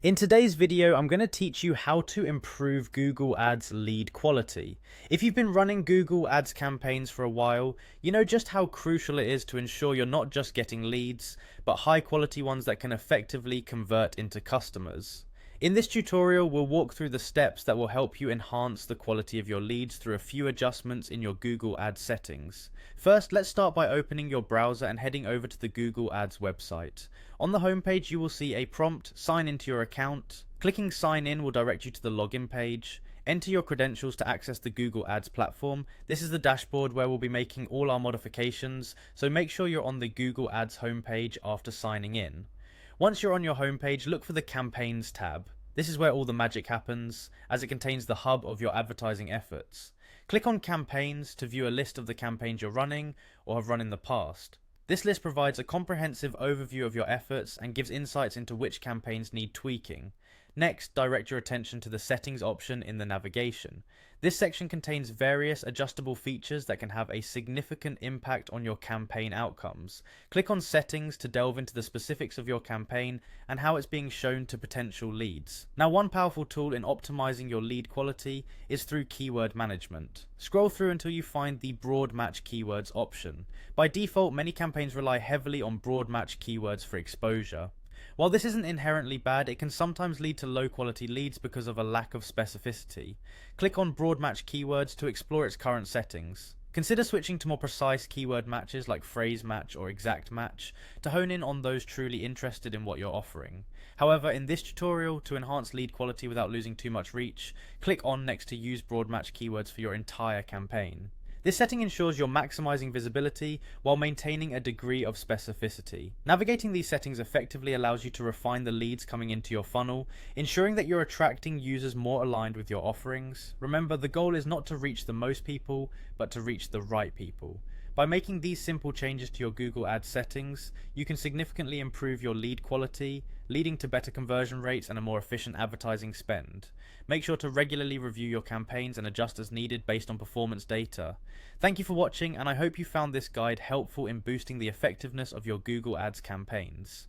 In today's video, I'm going to teach you how to improve Google Ads lead quality. If you've been running Google Ads campaigns for a while, you know just how crucial it is to ensure you're not just getting leads, but high quality ones that can effectively convert into customers. In this tutorial, we'll walk through the steps that will help you enhance the quality of your leads through a few adjustments in your Google Ads settings. First, let's start by opening your browser and heading over to the Google Ads website. On the homepage, you will see a prompt, sign into your account. Clicking sign in will direct you to the login page. Enter your credentials to access the Google Ads platform. This is the dashboard where we'll be making all our modifications, so make sure you're on the Google Ads homepage after signing in. Once you're on your homepage, look for the Campaigns tab. This is where all the magic happens, as it contains the hub of your advertising efforts. Click on Campaigns to view a list of the campaigns you're running or have run in the past. This list provides a comprehensive overview of your efforts and gives insights into which campaigns need tweaking. Next, direct your attention to the Settings option in the navigation. This section contains various adjustable features that can have a significant impact on your campaign outcomes. Click on Settings to delve into the specifics of your campaign and how it's being shown to potential leads. Now, one powerful tool in optimizing your lead quality is through keyword management. Scroll through until you find the Broad Match Keywords option. By default, many campaigns rely heavily on broad match keywords for exposure. While this isn't inherently bad, it can sometimes lead to low quality leads because of a lack of specificity. Click on Broad Match Keywords to explore its current settings. Consider switching to more precise keyword matches like phrase match or exact match to hone in on those truly interested in what you're offering. However, in this tutorial, to enhance lead quality without losing too much reach, click on next to Use Broad Match Keywords for your entire campaign. This setting ensures you're maximizing visibility while maintaining a degree of specificity. Navigating these settings effectively allows you to refine the leads coming into your funnel, ensuring that you're attracting users more aligned with your offerings. Remember, the goal is not to reach the most people, but to reach the right people. By making these simple changes to your Google Ads settings, you can significantly improve your lead quality, leading to better conversion rates and a more efficient advertising spend. Make sure to regularly review your campaigns and adjust as needed based on performance data. Thank you for watching, and I hope you found this guide helpful in boosting the effectiveness of your Google Ads campaigns.